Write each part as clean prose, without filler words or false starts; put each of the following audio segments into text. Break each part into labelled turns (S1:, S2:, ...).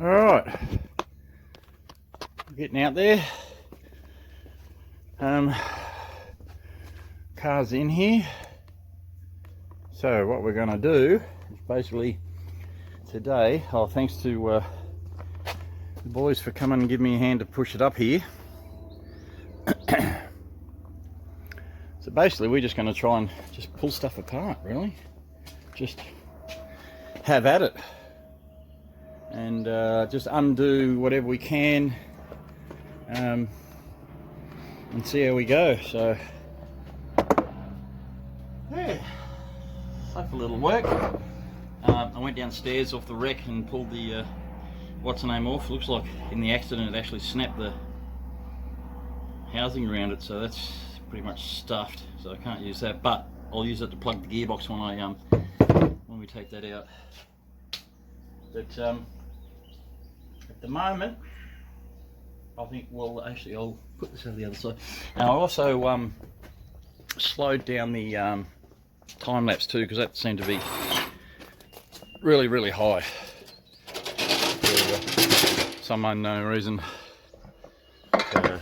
S1: Alright, getting out there. Car's in here. So what we're going to do is basically today, thanks to the boys for coming and giving me a hand to push it up here. So basically we're just going to try and just pull stuff apart, really. Just have at it. And just undo whatever we can and see how we go. So yeah, hopefully it'll work. I went downstairs off the wreck and pulled the what's the name off. Looks like in the accident it actually snapped the housing around it, so that's pretty much stuffed, so I can't use that, but I'll use it to plug the gearbox when we take that out. But at the moment, I think, well, actually I'll put this over the other side. Now I also slowed down the time lapse too, because that seemed to be really high for some unknown reason. So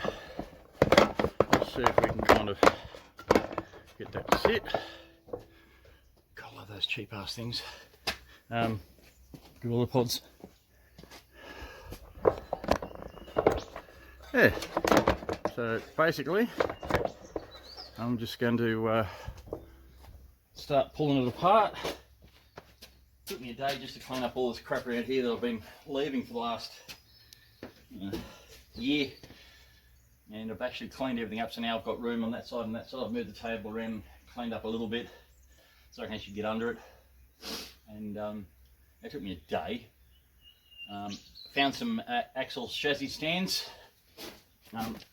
S1: let's see if we can kind of get that to sit. God, I love those cheap ass things. Gorilla pods. Yeah, so basically I'm just going to start pulling it apart. Took me a day just to clean up all this crap around here that I've been leaving for the last year, and I've actually cleaned everything up, so now I've got room on that side and that side. I've moved the table around, cleaned up a little bit so I can actually get under it, and it took me a day. Found some axle chassis stands. Found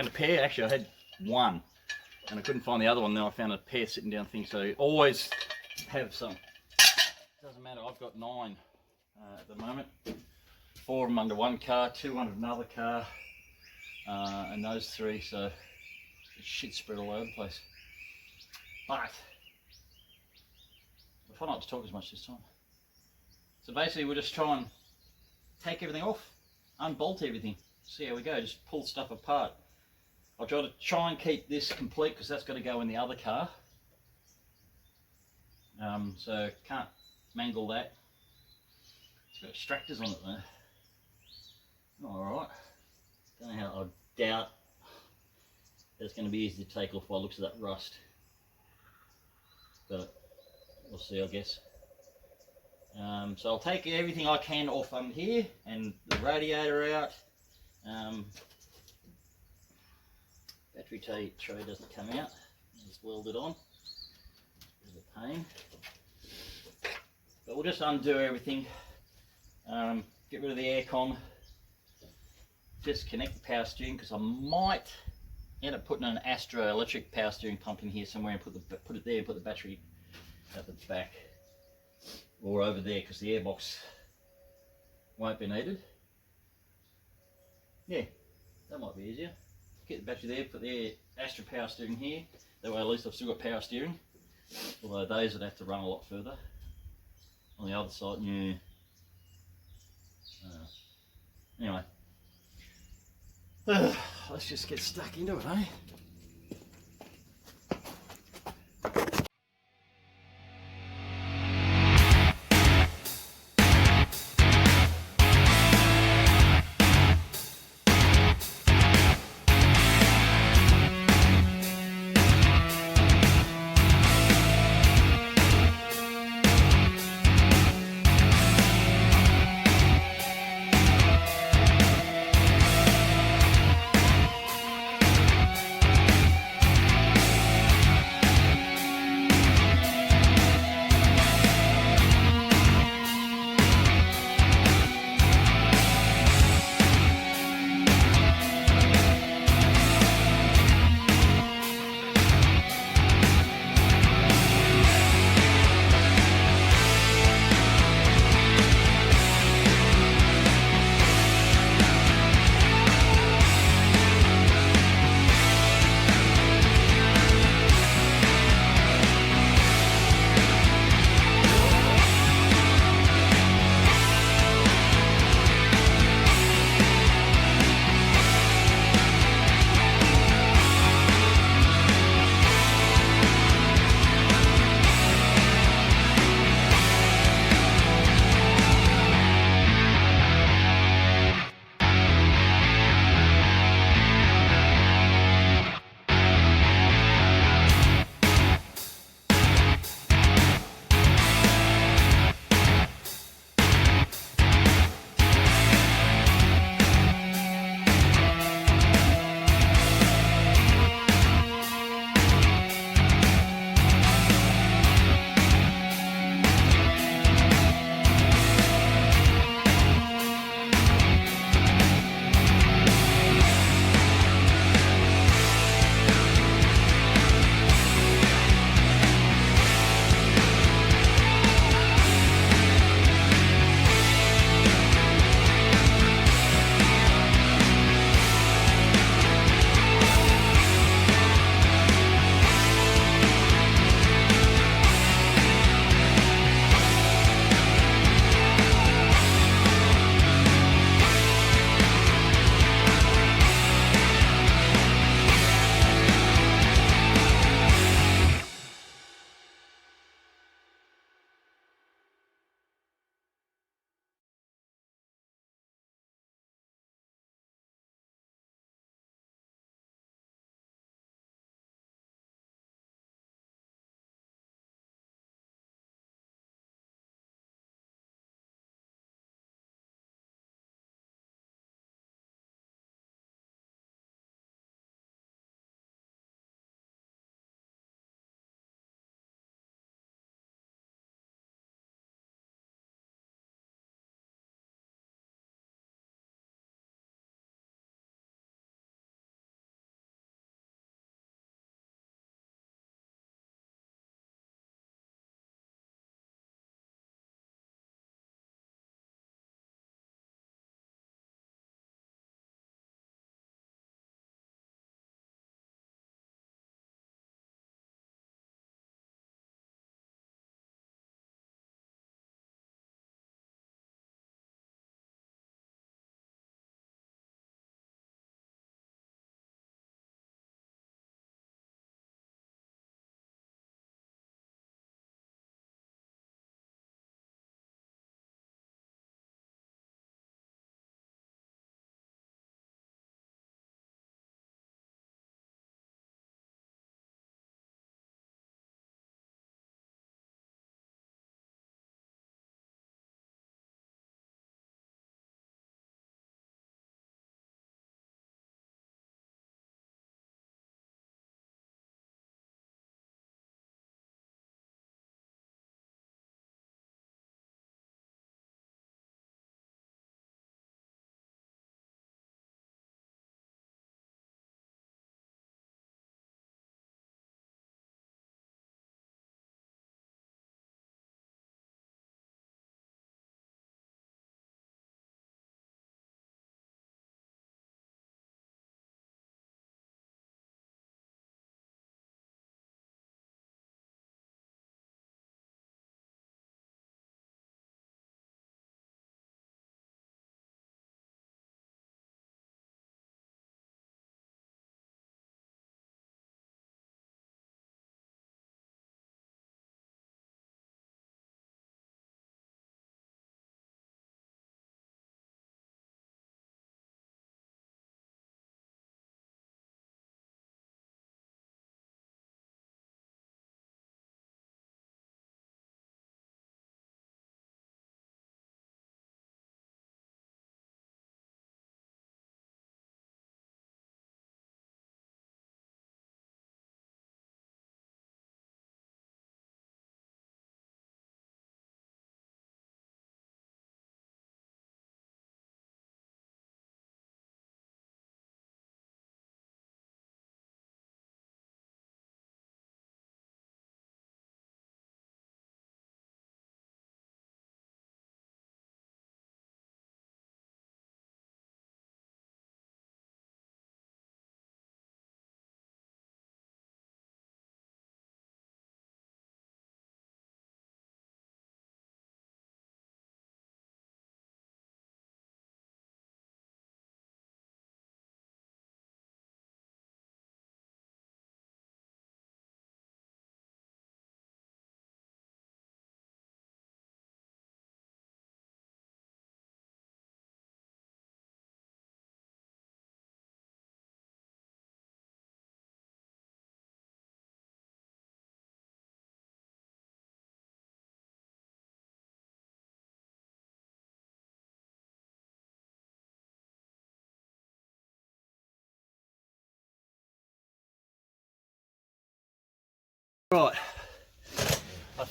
S1: a pair. Actually I had one and I couldn't find the other one. Then I found a pair sitting down thing, so always have some. Doesn't matter, I've got 9 at the moment. 4 of them under one car, 2 under another car, and those 3, so shit spread all over the place. But I'll try not to talk as much this time. So basically we'll just try and take everything off, unbolt everything, see how we go, just pull stuff apart. I'll try and keep this complete because that's got to go in the other car. So can't mangle that. It's got extractors on it though. Alright. Don't know how, I doubt it's going to be easy to take off by the looks of that rust. But we'll see, I guess. So I'll take everything I can off under here and the radiator out. Battery tray doesn't come out, just weld it on. Bit of a pain. But we'll just undo everything, get rid of the aircon, disconnect the power steering, because I might end up putting an Astra electric power steering pump in here somewhere and put it there and put the battery at the back or over there, because the airbox won't be needed. Yeah, that might be easier. Get the battery there, put the Astra power steering here, that way at least I've still got power steering, although those would have to run a lot further. On the other side, yeah. Anyway, let's just get stuck into it, eh?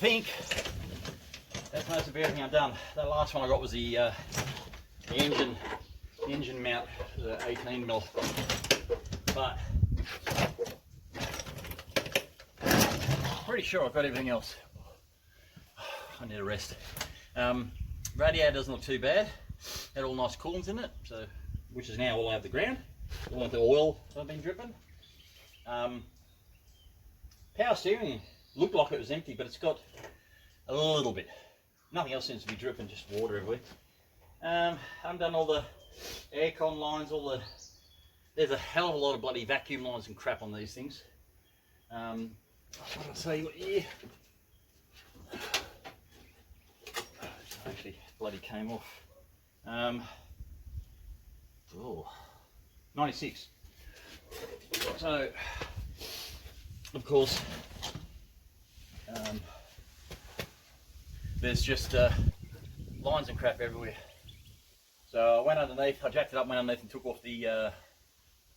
S1: think that's most of everything I've done. The last one I got was the engine mount, the 18mm. But pretty sure I've got everything else. I need a rest. Radiator doesn't look too bad. Had all nice coolants in it, so which is now all over the ground. All of the oil I've been dripping. Power steering looked like it was empty, but it's got a little bit. Nothing else seems to be dripping, just water everywhere. I haven't done all the aircon lines, there's a hell of a lot of bloody vacuum lines and crap on these things. What did I say? Yeah. Actually, bloody came off. 96. So, of course, there's just lines and crap everywhere. So I went underneath, I jacked it up, went underneath and took off the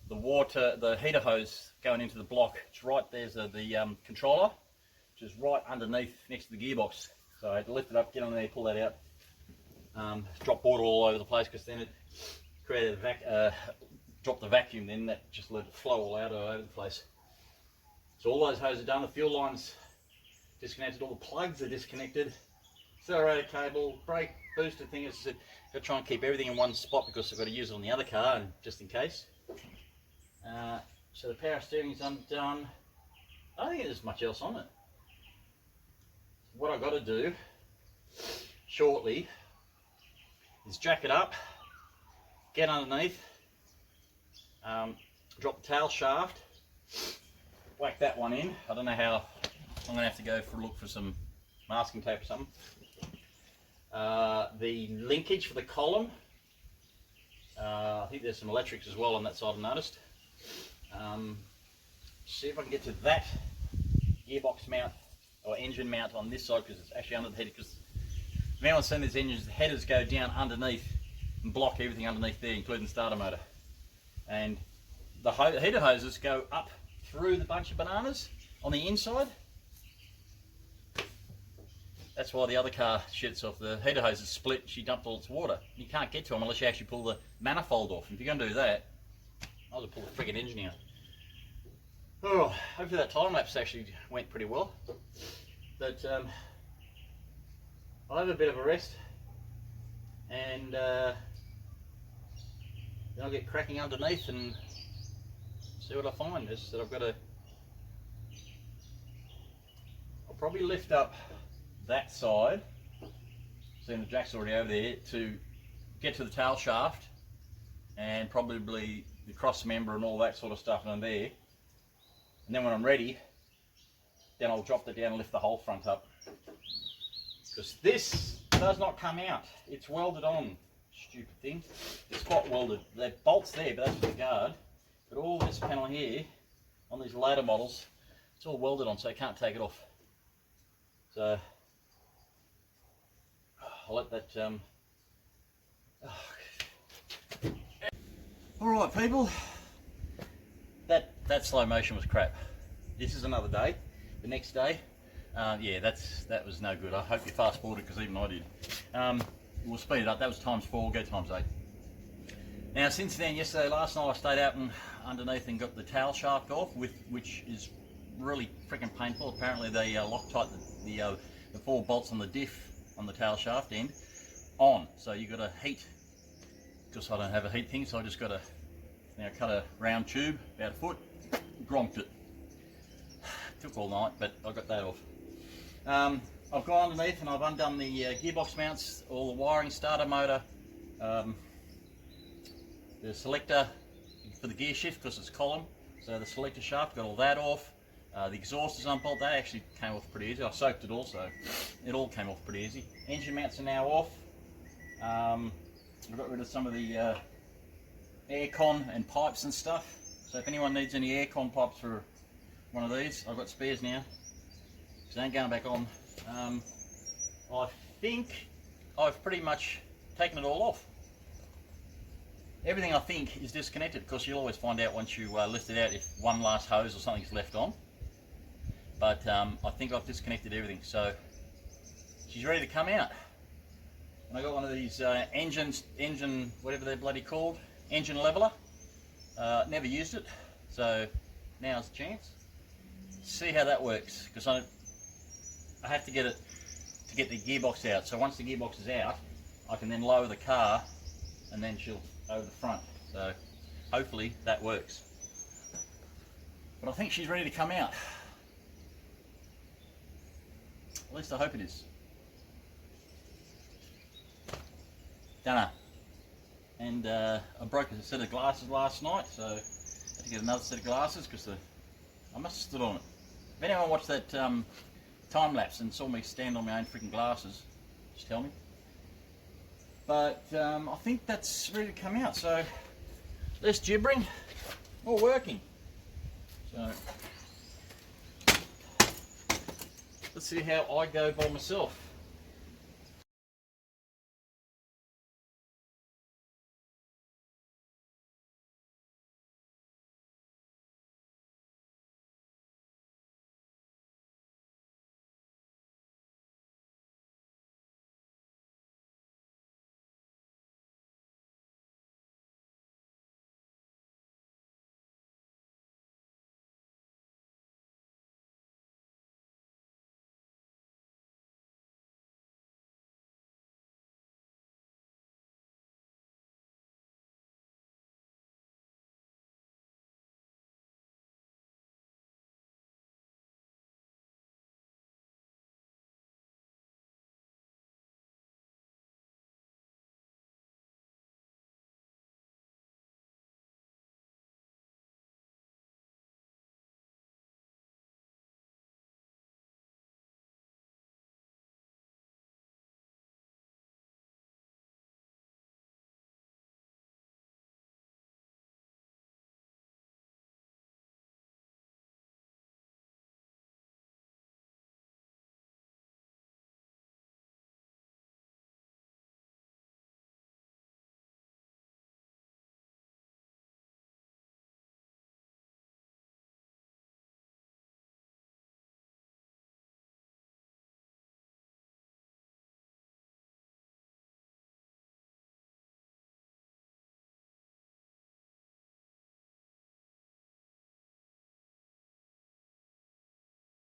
S1: water, the heater hose going into the block. It's right there's the controller, which is right underneath next to the gearbox. So I had to lift it up, get on there, pull that out. Drop water all over the place because then it created dropped the vacuum, then that just let it flow all out over the place. So all those hoses are done, the fuel lines disconnected, all the plugs are disconnected, accelerator cable, brake, booster thing. As I said, got to try and keep everything in one spot because I've got to use it on the other car, and just in case. So the power steering's undone. I don't think there's much else on it. What I've got to do shortly is jack it up, get underneath, drop the tail shaft, whack that one in. I don't know how, I'm going to have to go for a look for some masking tape or something. The linkage for the column, I think there's some electrics as well on that side, I've noticed. See if I can get to that gearbox mount or engine mount on this side, because it's actually under the header. Because now I've seen these engines, the headers go down underneath and block everything underneath there, including the starter motor. And the heater hoses go up through the bunch of bananas on the inside. That's why the other car shits off. The heater hose is split, she dumped all its water. You can't get to them unless you actually pull the manifold off. And if you're going to do that, I'll just pull the friggin' engine out. Oh, hopefully that time lapse actually went pretty well. But I'll have a bit of a rest, and then I'll get cracking underneath and see what I find. Is that I'll probably lift up that side, seeing the jack's already over there, to get to the tail shaft and probably the cross member and all that sort of stuff on there. And then when I'm ready, then I'll drop that down and lift the whole front up. Because this does not come out. It's welded on. Stupid thing. It's spot welded. The bolt's there, but that's for the guard. But all this panel here, on these later models, it's all welded on, so I can't take it off. So I'll let that. All right, people. That slow motion was crap. This is another day. The next day, yeah, that was no good. I hope you fast forwarded, because even I did. We'll speed it up. That was times 4. We'll go times 8. Now, since then, last night I stayed out and underneath and got the tail shaft off, which is really freaking painful. Apparently, they Loctite the 4 bolts on the diff on the tail shaft end on. So you got to heat. Because I don't have a heat thing, so I just got to cut a round tube about a foot, gronked it. Took all night, but I got that off. I've gone underneath and I've undone the gearbox mounts, all the wiring, starter motor, the selector for the gear shift because it's column, so the selector shaft, got all that off. The exhaust is unbolted, that actually came off pretty easy. I soaked it also, it all came off pretty easy. Engine mounts are now off. I've got rid of some of the aircon and pipes and stuff, so if anyone needs any aircon pipes for one of these, I've got spares now, so they ain't going back on. I think I've pretty much taken it all off. Everything I think is disconnected, because you'll always find out once you lift it out if one last hose or something's left on. But I think I've disconnected everything, so she's ready to come out. And I got one of these engine, whatever they're bloody called, engine leveler. Never used it, so now's the chance. See how that works, because I have to get it to get the gearbox out. So once the gearbox is out, I can then lower the car, and then she'll over the front. So hopefully that works. But I think she's ready to come out. At least I hope it is. Dunno. And I broke a set of glasses last night, so I had to get another set of glasses because I must have stood on it. If anyone watched that time lapse and saw me stand on my own freaking glasses, just tell me. But I think that's ready to come out, so less gibbering, more working. So let's see how I go by myself.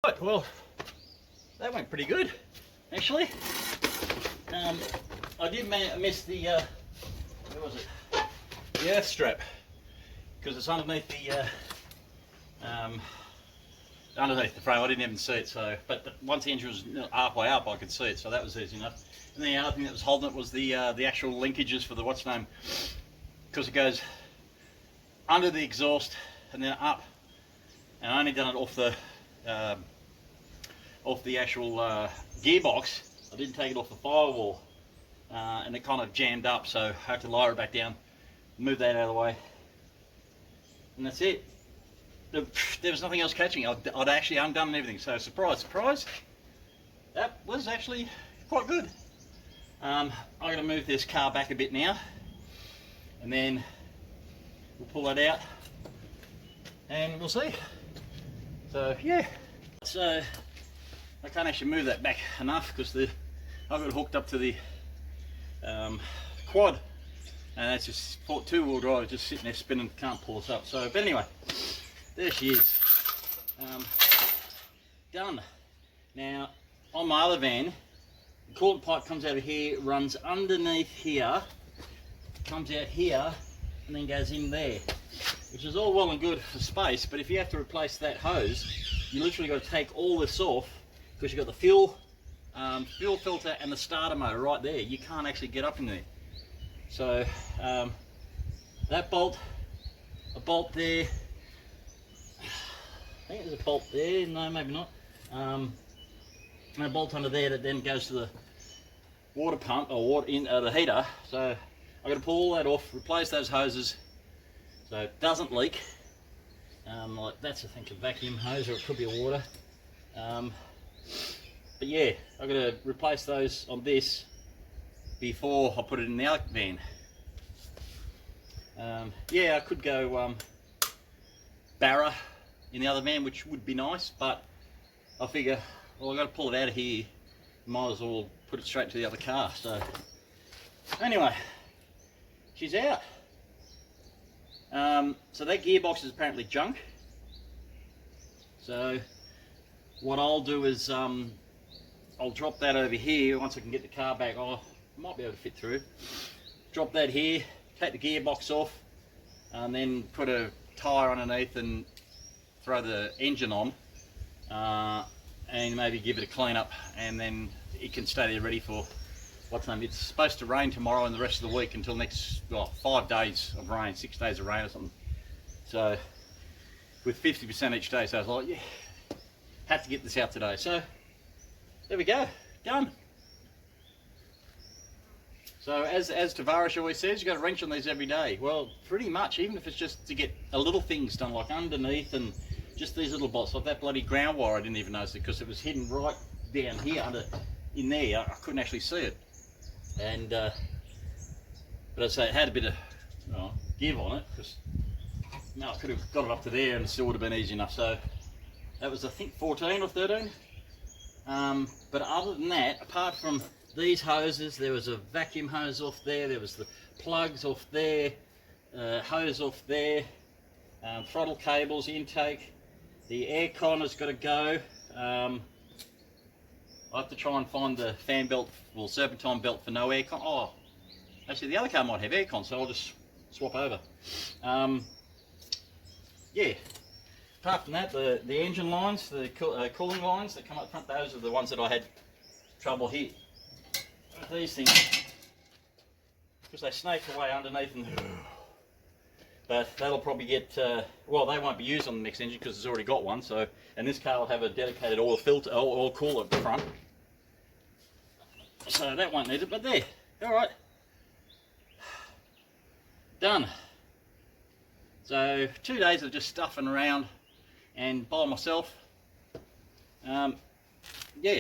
S1: Right, well, that went pretty good, actually. I did miss the, where was it? The earth strap, because it's underneath the, frame. I didn't even see it, so, but once the engine was halfway up, I could see it, so that was easy enough. And the other thing that was holding it was the actual linkages for the what's name, because it goes under the exhaust and then up, and I only done it off the actual gearbox. I didn't take it off the firewall, and it kind of jammed up, so I had to lower it back down, move that out of the way, and that's it. There was nothing else catching. I'd actually undone everything, so surprise, surprise, that was actually quite good. I'm going to move this car back a bit now, and then we'll pull that out, and we'll see. So yeah, so I can't actually move that back enough because I've got it hooked up to the quad, and that's just two-wheel drive, just sitting there spinning, can't pull us up. So, but anyway, there she is, done. Now on my other van, the coolant pipe comes out of here, runs underneath here, comes out here, and then goes in there, which is all well and good for space, but if you have to replace that hose, you literally got to take all this off, because you've got the fuel filter and the starter motor right there. You can't actually get up in there. So that bolt, a bolt there, I think there's a bolt there, no maybe not, and a bolt under there that then goes to the water pump, or water in the heater. So I've got to pull all that off, replace those hoses so it doesn't leak. Like that's I think a vacuum hose, or it could be a water. But yeah, I've got to replace those on this before I put it in the other van. Yeah, I could go Barra in the other van, which would be nice, but I figure, well, I've got to pull it out of here, might as well put it straight to the other car. So anyway, she's out. So that gearbox is apparently junk. So what I'll do is I'll drop that over here once I can get the car back. Oh, I might be able to fit through. Drop that here, take the gearbox off, and then put a tyre underneath and throw the engine on, and maybe give it a clean up, and then it can stay there ready for what's the name. It's supposed to rain tomorrow and the rest of the week until next 5 days of rain, 6 days of rain or something. So with 50% each day, so I was like, yeah, had to get this out today. So there we go, done. So as Tavares always says, you got to wrench on these every day. Well, pretty much, even if it's just to get a little things done, like underneath and just these little bolts, like that bloody ground wire. I didn't even notice it because it was hidden right down here in there. I couldn't actually see it. And but I say it had a bit of give on it, because I could have got it up to there and it still would have been easy enough. So that was, I think, 14 or 13. But other than that, apart from these hoses, there was a vacuum hose off there, there was the plugs off there, hose off there, throttle cables, intake, the aircon has got to go. I have to try and find the fan belt, well, serpentine belt for no aircon. Oh, actually the other car might have aircon, so I'll just swap over. Yeah, apart from that, the engine lines, the cooling lines that come up front, those are the ones that I had trouble here. These things, because they snake away underneath, and but that'll probably get well, they won't be used on the next engine because it's already got one. So, and this car will have a dedicated oil filter, oil cooler at the front, so that won't need it. But there, all right, done. So 2 days of just stuffing around and by myself. Yeah.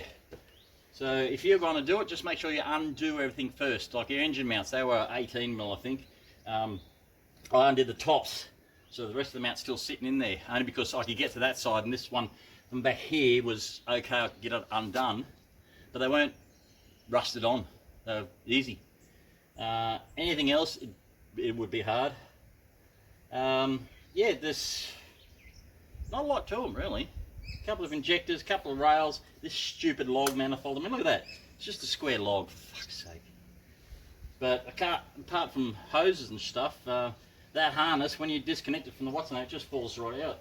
S1: So if you're going to do it, just make sure you undo everything first. Like your engine mounts, they were 18mm, I think. I undid the tops, so the rest of the mount's still sitting in there, only because I could get to that side, and this one from back here was okay, I could get it undone, but they weren't rusted on. They were easy. Anything else, it would be hard. Yeah, there's not a lot to them really. A couple of injectors, couple of rails, this stupid log manifold. I mean, look at that. It's just a square log, for fuck's sake. But I can't, apart from hoses and stuff, that harness, when you disconnect it from the what's name, it just falls right out.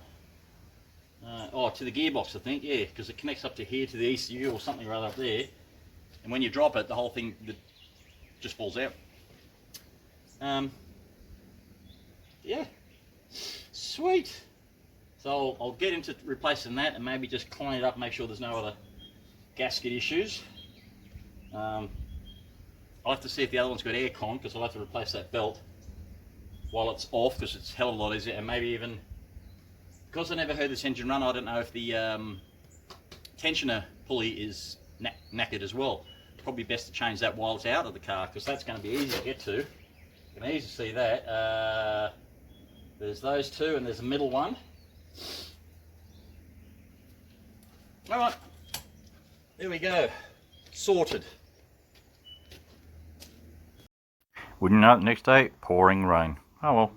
S1: Oh, to the gearbox, I think, yeah, because it connects up to here to the ECU or something rather up there. And when you drop it, the whole thing just falls out. Yeah, sweet. So I'll get into replacing that and maybe just clean it up, make sure there's no other gasket issues. I'll have to see if the other one's got aircon, because I'll have to replace that belt while it's off, because it's a hell of a lot easier. And maybe even, because I never heard this engine run, I don't know if the tensioner pulley is knackered as well. Probably best to change that while it's out of the car, because that's going to be easy to get to. You can easily see that. There's those two, and there's a middle one. Alright, there we go, sorted. Wouldn't you know it, next day, pouring rain. Oh well.